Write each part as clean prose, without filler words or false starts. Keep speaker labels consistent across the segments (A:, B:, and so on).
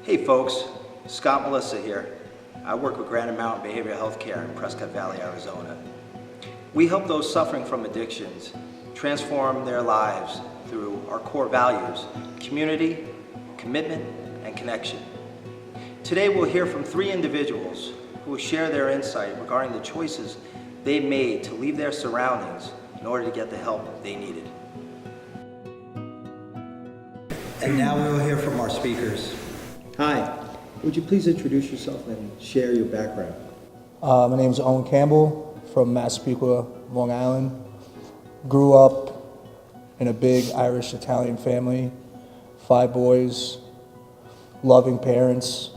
A: Hey folks, Scott Melissa here. I work with Granite Behavioral Health Care in Prescott Valley, Arizona. We help those suffering from addictions transform their lives through our core values: community, commitment, and connection. Today we'll hear from 3 individuals who will share their insight regarding the choices they made to leave their surroundings in order to get the help they needed. And now we will hear from our speakers. Hi, would you please introduce yourself and share your background?
B: My name is Owen Campbell from Massapequa, Long Island. Grew up in a big Irish-Italian family, 5 boys, loving parents.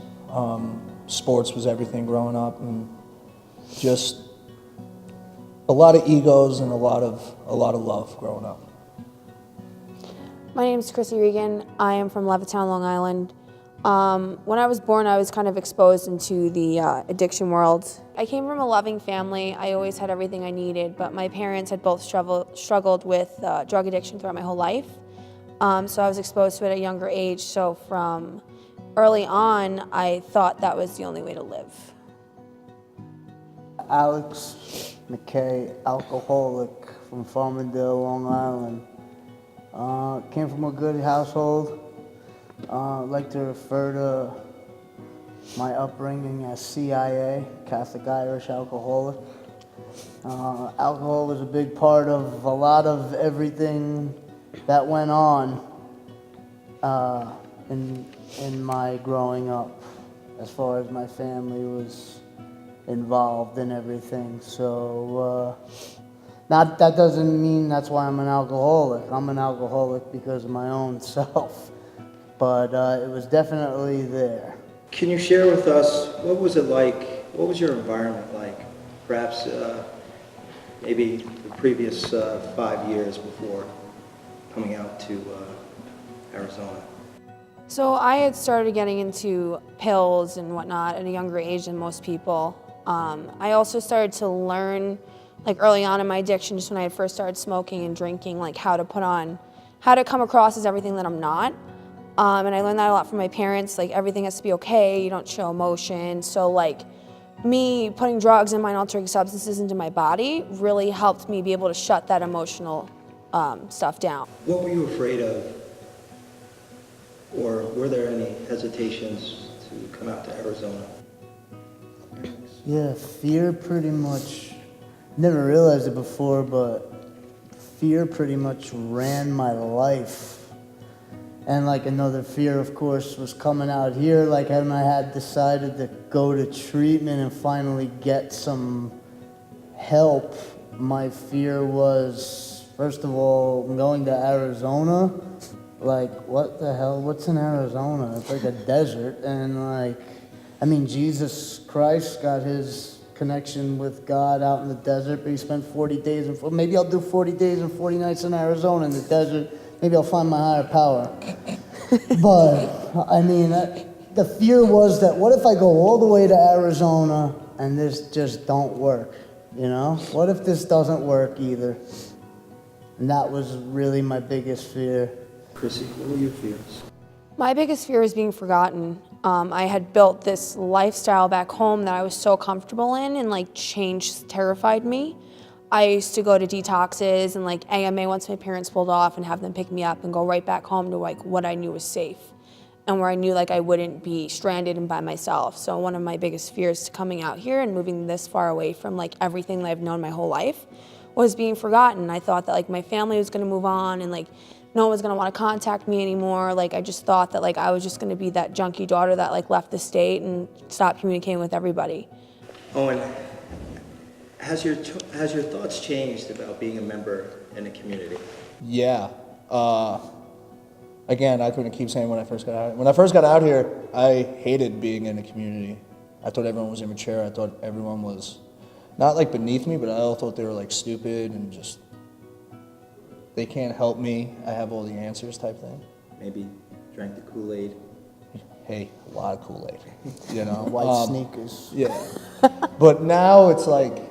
B: Sports was everything growing up, and just a lot of egos and a lot of love growing up.
C: My name is Chrissy Regan. I am from Levittown, Long Island. When I was born, I was kind of exposed into the addiction world. I came from a loving family. I always had everything I needed, but my parents had both struggled with drug addiction throughout my whole life. So I was exposed to it at a younger age. So from early on, I thought that was the only way to live.
D: Alex McKay, alcoholic from Farmingdale, Long Island. Came from a good household. Like to refer to my upbringing as CIA, Catholic Irish Alcoholic. Alcohol was a big part of a lot of everything that went on in my growing up, as far as my family was involved in everything. So that doesn't mean that's why I'm an alcoholic. I'm an alcoholic because of my own self. But it was definitely there.
A: Can you share with us, what was it like, what was your environment like, perhaps maybe the previous 5 years before coming out to Arizona?
C: So I had started getting into pills and whatnot at a younger age than most people. I also started to learn, like early on in my addiction, just when I had first started smoking and drinking, like how to come across as everything that I'm not. And I learned that a lot from my parents, like everything has to be okay, you don't show emotion. So like me putting drugs and mind-altering substances into my body really helped me be able to shut that emotional stuff down.
A: What were you afraid of? Or were there any hesitations to come out to Arizona?
D: Yeah, fear pretty much, never realized it before, but fear pretty much ran my life. And like another fear, of course, was coming out here. Like when I had decided to go to treatment and finally get some help, my fear was, first of all, going to Arizona. Like, what the hell? What's in Arizona? It's like a desert. And like, I mean, Jesus Christ got his connection with God out in the desert, but he spent 40 days, maybe I'll do 40 days and 40 nights in Arizona in the desert. Maybe I'll find my higher power. But, I mean, the fear was that what if I go all the way to Arizona and this just don't work, you know? What if this doesn't work either? And that was really my biggest fear.
A: Chrissy, what were your fears?
C: My biggest fear was being forgotten. I had built this lifestyle back home that I was so comfortable in, and like change terrified me. I used to go to detoxes and like AMA once my parents pulled off and have them pick me up and go right back home to like what I knew was safe and where I knew like I wouldn't be stranded and by myself. So one of my biggest fears to coming out here and moving this far away from like everything that I've known my whole life was being forgotten. I thought that like my family was gonna move on and like no one was gonna wanna contact me anymore. Like I just thought that like I was just gonna be that junkie daughter that like left the state and stopped communicating with everybody.
A: Owen, has your thoughts changed about being a member in a community?
B: Yeah. Again, I couldn't keep saying when I first got out. When I first got out here, I hated being in a community. I thought everyone was immature. I thought everyone was not like beneath me, but I all thought they were like stupid and just, they can't help me. I have all the answers type thing.
A: Maybe drank the Kool-Aid?
B: Hey, a lot of Kool-Aid, you know?
D: White sneakers.
B: Yeah. But now it's like,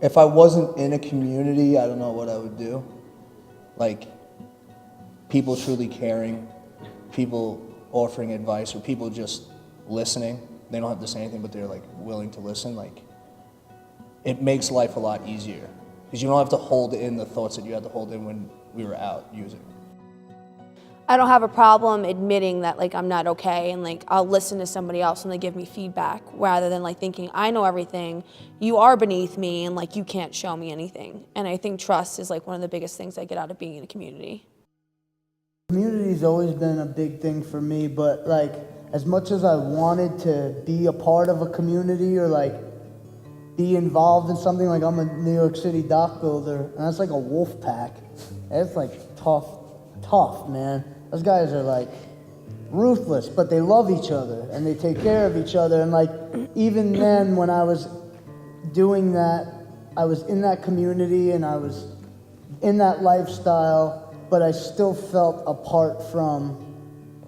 B: if I wasn't in a community, I don't know what I would do. Like, people truly caring, people offering advice or people just listening. They don't have to say anything, but they're like willing to listen. Like, it makes life a lot easier because you don't have to hold in the thoughts that you had to hold in when we were out using.
C: I don't have a problem admitting that like I'm not okay, and like I'll listen to somebody else and they give me feedback rather than like thinking I know everything, you are beneath me and like you can't show me anything. And I think trust is like one of the biggest things I get out of being in a community.
D: Community's always been a big thing for me, but like as much as I wanted to be a part of a community or like be involved in something, like I'm a New York City dock builder and that's like a wolf pack. It's like tough, man. Those guys are like ruthless, but they love each other and they take care of each other. And like even then when I was doing that, I was in that community and I was in that lifestyle, but I still felt apart from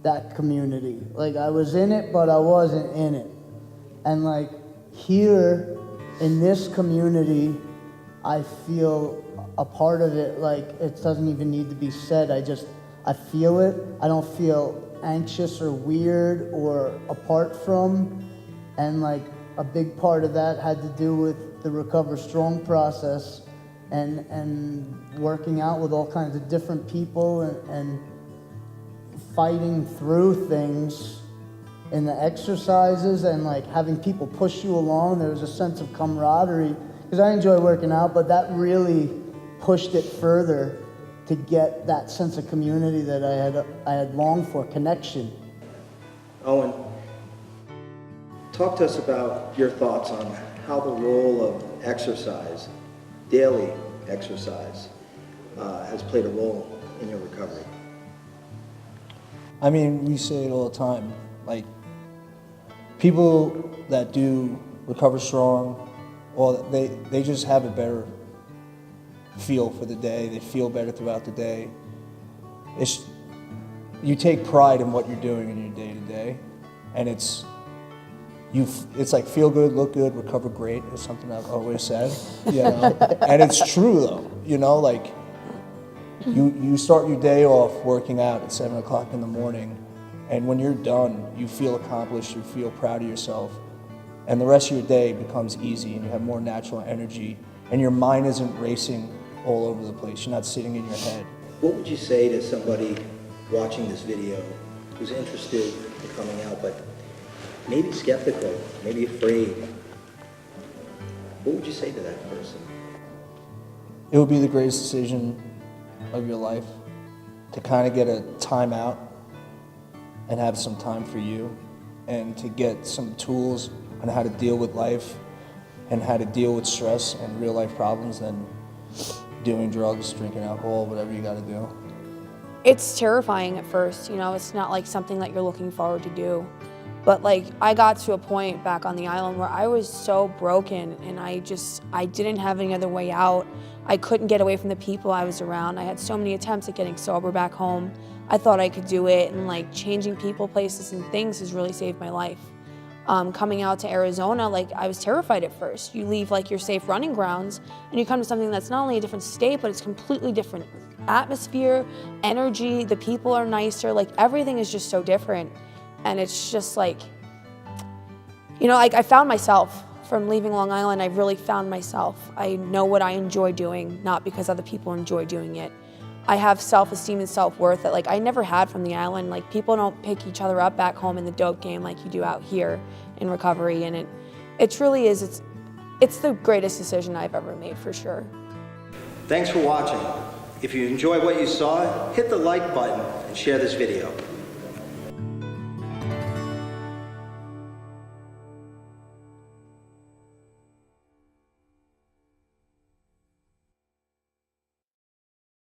D: that community. Like I was in it, but I wasn't in it. And like here in this community, I feel a part of it. Like it doesn't even need to be said. I feel it. I don't feel anxious or weird or apart from. And like a big part of that had to do with the Recover Strong process and working out with all kinds of different people and fighting through things in the exercises and like having people push you along. There was a sense of camaraderie because I enjoy working out, but that really pushed it further to get that sense of community that I had longed for, connection.
A: Owen, talk to us about your thoughts on how the role of exercise, daily exercise, has played a role in your recovery.
B: I mean, we say it all the time. Like, people that do Recover Strong, well, they just have a better feel for the day. They feel better throughout the day. You take pride in what you're doing in your day to day, and it's like feel good, look good, recover great is something I've always said, you know? And it's true though, you know, like you start your day off working out at 7 o'clock in the morning, and when you're done, you feel accomplished, you feel proud of yourself, and the rest of your day becomes easy and you have more natural energy and your mind isn't racing all over the place. You're not sitting in your head.
A: What would you say to somebody watching this video who's interested in coming out but maybe skeptical, maybe afraid? What would you say to that person?
B: It would be the greatest decision of your life to kind of get a time out and have some time for you and to get some tools on how to deal with life and how to deal with stress and real life problems than doing drugs, drinking alcohol, whatever you got to do.
C: It's terrifying at first, you know, it's not like something that you're looking forward to do. But like I got to a point back on the island where I was so broken and I didn't have any other way out. I couldn't get away from the people I was around. I had so many attempts at getting sober back home. I thought I could do it, and like changing people, places, and things has really saved my life. Coming out to Arizona, like I was terrified at first. You leave like your safe running grounds and you come to something that's not only a different state, but it's completely different atmosphere, energy, the people are nicer, like everything is just so different. And it's just like, you know, like I found myself from leaving Long Island. I really found myself. I know what I enjoy doing, not because other people enjoy doing it. I have self-esteem and self-worth that like I never had from the island. Like people don't pick each other up back home in the dope game like you do out here in recovery, and it truly is, it's the greatest decision I've ever made for sure.
A: Thanks for watching. If you enjoyed what you saw, hit the like button and share this video.